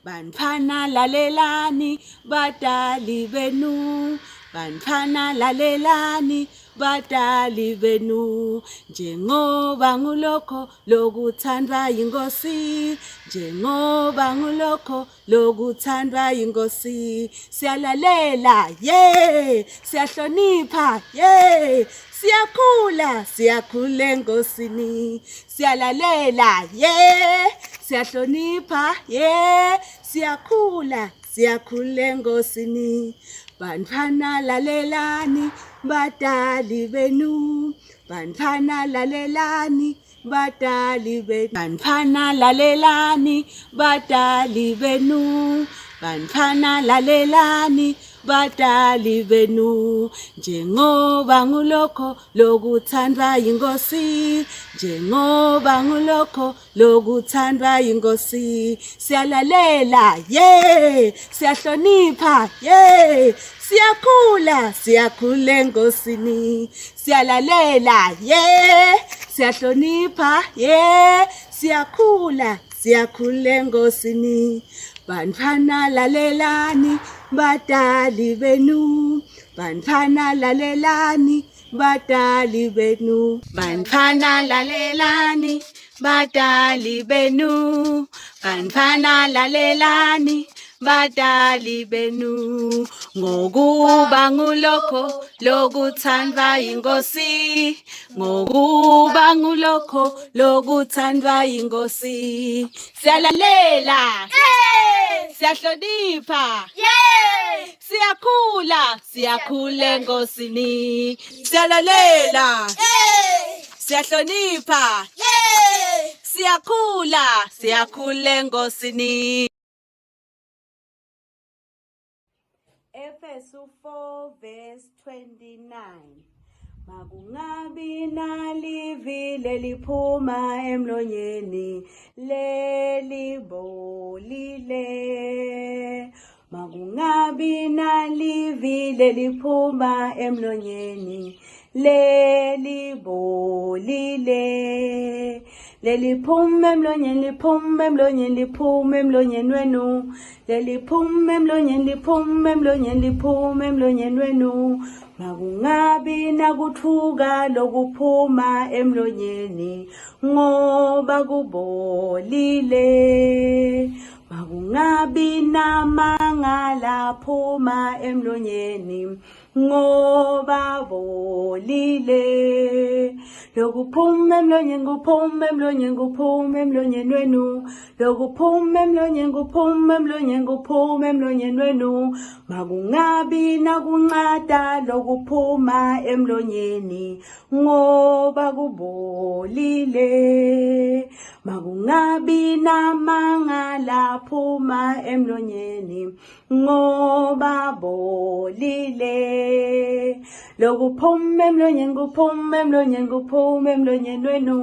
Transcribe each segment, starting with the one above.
Bantfwana lalelani badali benu, bantfwana lalelani badali benu, njengoba ngulokho lokuthandwa yinkosi, njengoba ngulokho lokuthandwa yinkosi. Siyalalela yeah, siyahlonipha yeah, siyakhula siyakhula enkosini. Siyalalela yeah, siyahlonipha yeah, siyakhula siyakhula enkosini. Bantfwana lalelani badali benu, bantfwana lalelani badali benu, bantfwana lalelani badali benu, bantfwana lalelani badali benu, njengoba ngulokho lokuthandwa yinkosi, njengoba ngulokho lokuthandwa yinkosi. Siyalalela yeah, siyahlonipha yeah, siyakhula siyakhula enkosini. Siyalalela yeah, siyahlonipha yeah, siyakhula siyakhula enkosini. Bantfwana lalelani badali benu, bantfwana lalelani badali benu, bantfwana lalelani badali benu, bantfwana lalelani badali benu, ngokuba ngulokho lokuthandwa yinkosi, ngokuba ngulokho lokuthandwa yinkosi. Siyalalela siyahlonipha siyakhula siyakhula enkosini. Siyalalela siyahlonipha siyakhula siyakhula enkosini. Efesu 4 verse 29. Makungabi nalivile liphuma emlonyeni lelibolile, makungabi nalivile liphuma emlonyeni lelibolile, leliphuma emlonyeni liphuma emlonyeni liphuma emlonyeni wenu, leliphuma emlonyeni liphuma emlonyeni liphuma emlonyeni wenu. Makungabi nakuthuka lokuphuma emlonyeni ngoba kubolile, makungabi namangala phuma emlonyeni ngoba bolile. Lokuphuma emlonyeni kuphuma emlonyeni kuphuma emlonyeni wenu, lokuphuma emlonyeni kuphuma emlonyeni kuphuma emlonyeni wenu. Makungabi nakunqada lokuphuma emlonyeni ngoba kubolile, makungabi namangala phuma emlonyeni ngoba bolile. Lokuphuma emlonyeni kuphuma emlonyeni kuphuma emlonyeni wenu,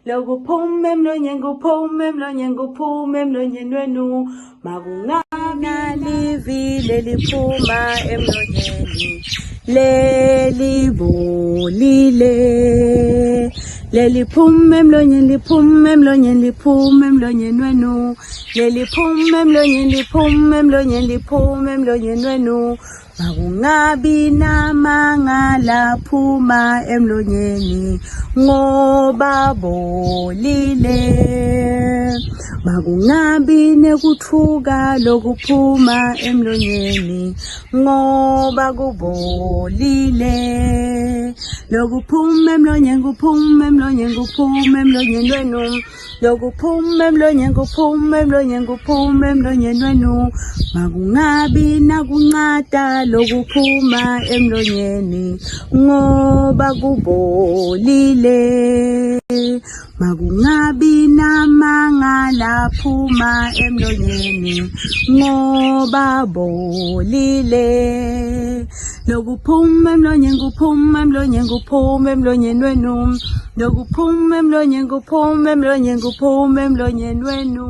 lokuphuma emlonyeni kuphuma emlonyeni kuphuma emlonyeni wenu. Makungabi nalivile liphuma emlonyeni lelibolile, leliphuma emlonyeni liphuma emlonyeni liphuma emlonyeni wenu, leliphuma emlonyeni liphuma emlonyeni liphuma emlonyeni wenu. Makungabi namangala phuma emlonyeni ngoba bolile, makungabi nekuthuka lokuphuma emlonyeni ngoba kubolile. Lokuphuma emlonyeni kuphuma emlonyeni kuphuma emlonyeni wenu, lokuphuma emlonyeni kuphuma emlonyeni kuphuma emlonyeni wenu. Makungabi nakunqada lokuphuma emlonyeni ngoba kubolile, makungabi namangala phuma emlonyeni ngoba bolile. Lokuphuma emlonyeni kuphuma emlonyeni kuphuma emlonyeni wenu, lokuphuma emlonyeni kuphuma emlonyeni kuphuma emlonyeni wenu.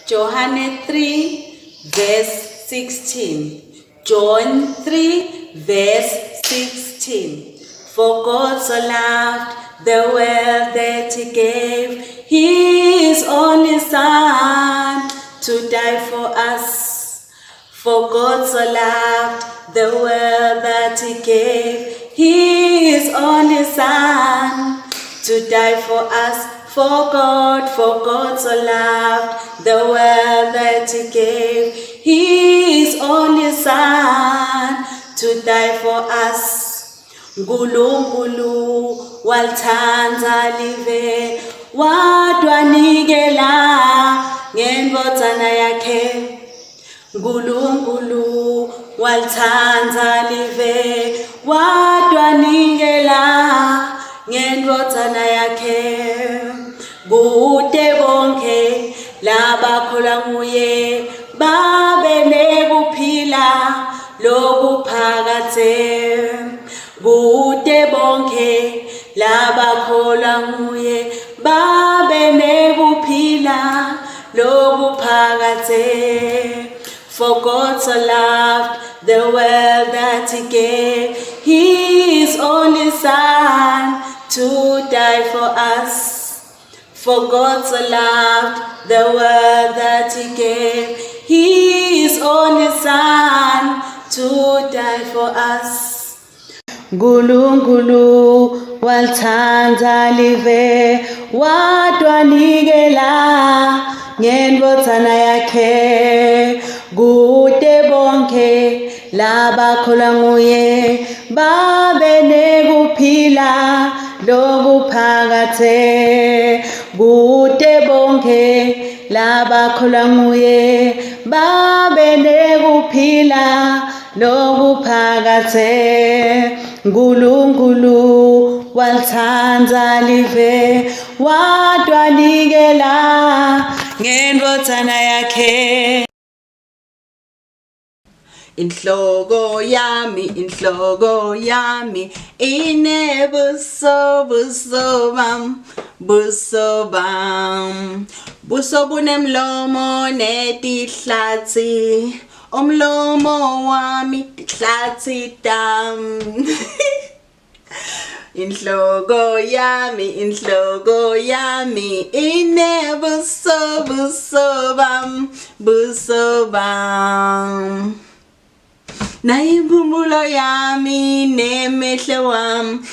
John 3 verse 16. John 3 verse 16. For God so loved the world that He gave His only Son to die for us. For God so loved the world that He gave His only Son to die for us. For God so loved the world that He gave His only Son to die for us. Nkulunkulu walithanda live wadwanikela ngendodana yakhe. Nkulunkulu walithanda live wadwanikela ngendodana yakhe. Kude bonke labakholwa nguye babe nekuphila lokuphakade. Kude bonke labakholwa nguye babe nekuphila lokuphakade. For God so loved the world that He gave His only Son to die for us. For God so loved the world that He gave His only Son to die for us. Nkulunkulu walithanda live wadwanikela ngendodana yakhe. Kude bonke labakholwa nguye babe nekuphila lokuphakade. Kude bonke labakholwa nguye babe nekuphila lokuphakade. Nkulunkulu walithanda live wadwanikela ngendodana yakhe. Inhloko yami inebuso buso bam. Buso bunemlomo netihlathi, umlomo wami tihlathi tam. Inhloko yami inebuso bam. Nayimpumulo yami nemehlo am.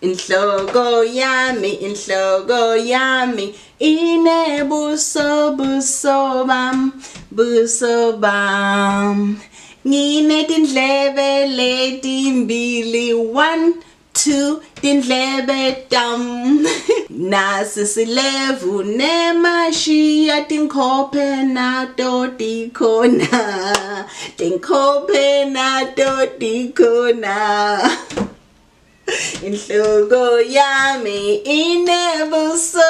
Inhloko yami inebuso bam. Nginetindlebe letimbili, 1, 2, tindlebe tam. Nasi silevu nemashiya tinkhope nato tikhona. Inhloko yami inebuso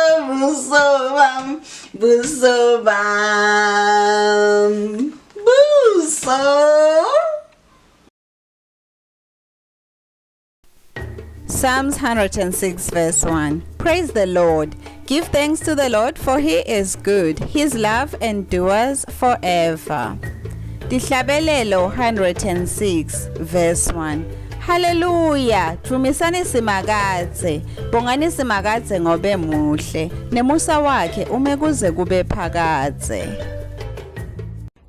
bam. Psalms 106 verse 1. Praise the Lord. Give thanks to the Lord, for He is good. His love endures forever. Dihlabelelo 106 verse 1. Hallelujah. Dumisani simakadze. Bongani simakadze ngobe muhle. Nemusa wakhe ume kuze kube phakadze.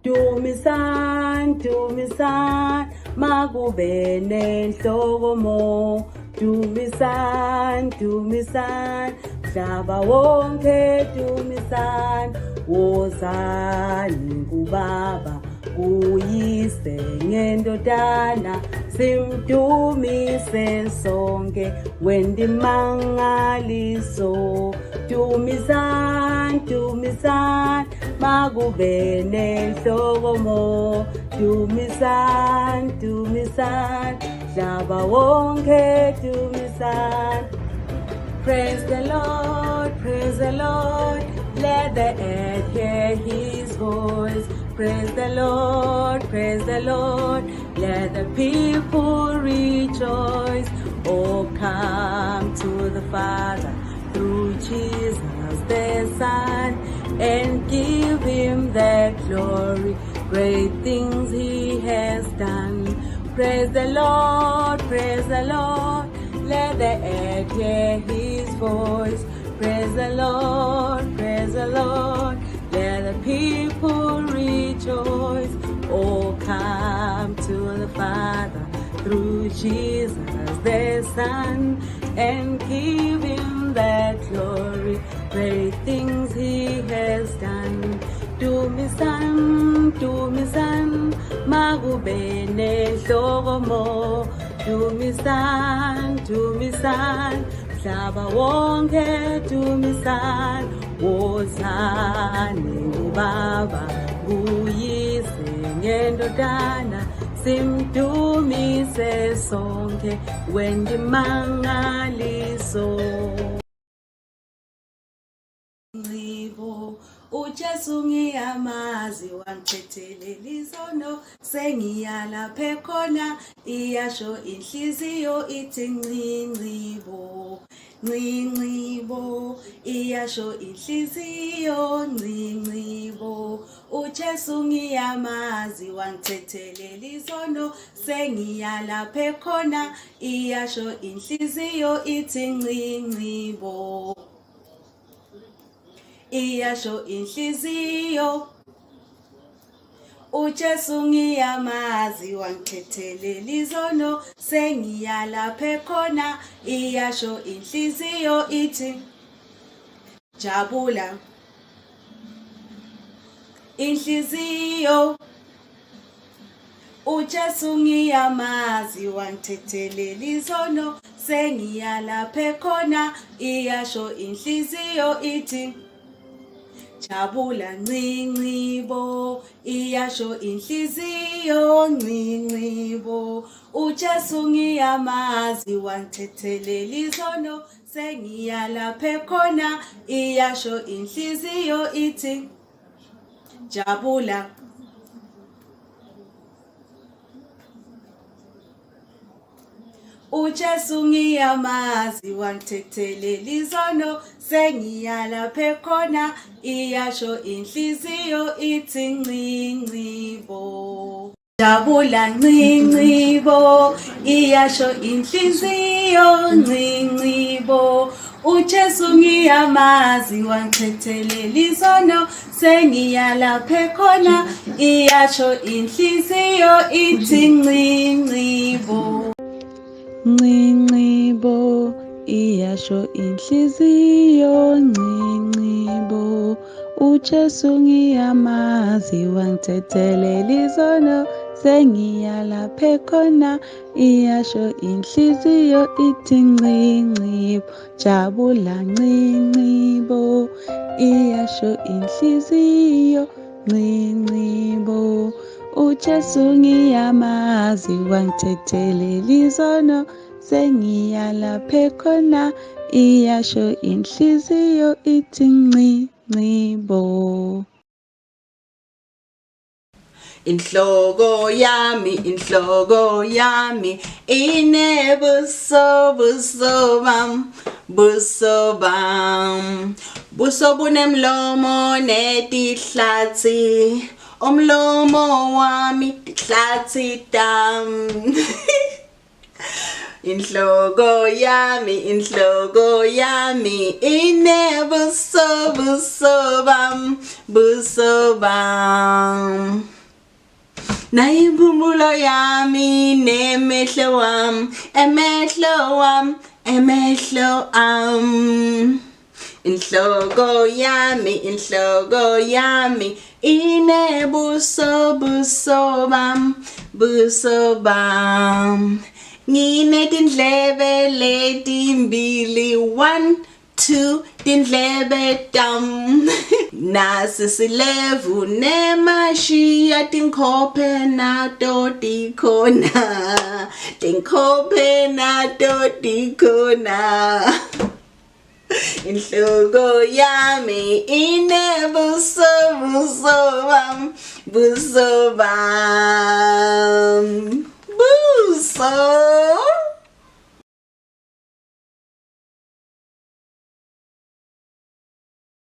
Dumisan, makube nenhloko mo. Dumisan, mhlaba wonke dumisan. Wozani kubaba, kuyise ngendodana. Simdumise sonke wendimangaliso. Dumisan, makube nenhloko mo. Dumisan, mhlaba wonke dumisan. Praise the Lord, let the earth hear His voice. Praise the Lord, let the people rejoice. Oh, come to the Father through Jesus the Son, and give Him the glory. Great things He has done. Praise the Lord, praise the Lord. Let the earth hear his voice. Praise the Lord, praise the Lord. Let the people rejoice. Oh, come to the Father through Jesus the Son and give him that glory. Great things he has done. Do me son, magubene hlokomo. Do me son, mhlaba wonke do me son. Wozane ubaba uyise ngendodana simdumise sonke wendimangaliso. uJesu ngiyamazi wangithethelele izono sengiyalapha khona iyasho inhliziyo ithi ncincibo ncincibo iyasho inhliziyo ncincibo uJesu ngiyamazi wangithethelele izono sengiyalapha khona iyasho inhliziyo ithi ncincibo iyasho inhliziyo uJesu ngiyamazi wangithethelele izono sengiyalapha khona iyasho inhliziyo ithi jabula inhliziyo uJesu ngiyamazi wangithethelele izono sengiyalapha khona iyasho inhliziyo ithi jabula ncincibo iyasho inhliziyo ncincibo uJesu ngiyamazi wangithethelele izono sengiyalapha khona iyasho inhliziyo ithi jabula uJesu ngiyamazi wangithethelele izono sengiyalapha khona iyasho inhliziyo ithi ncincibo jabula ncincibo iyasho inhliziyo ncincibo uJesu ngiyamazi wangithethelele izono sengiyalapha khona iyasho inhliziyo ithi ncincibo ncincibo iyasho inhliziyo ncincibo uJesu ngiyamazi wangithethelele izono sengiyalapha khona iyasho inhliziyo ithi ncincibo jabula ncincibo iyasho inhliziyo ncincibo uJesu ngiyamazi wangithethelele izono sengiyalapha khona iyasho inhliziyo ithi ncincibo. Inhloko yami inebuso buso bam buso bunemlomo netihlathi umlomo wami tihlathi tam inhloko yami inebuso bam nayimpumulo yami nemehlo wami emehlo am inhloko yami inebuso bam nginetindlebe letimbili 1 2 tindlebe tam nasi silevu nemashiya tinkhophe nato tikhona inhloko yami inebuso bam buso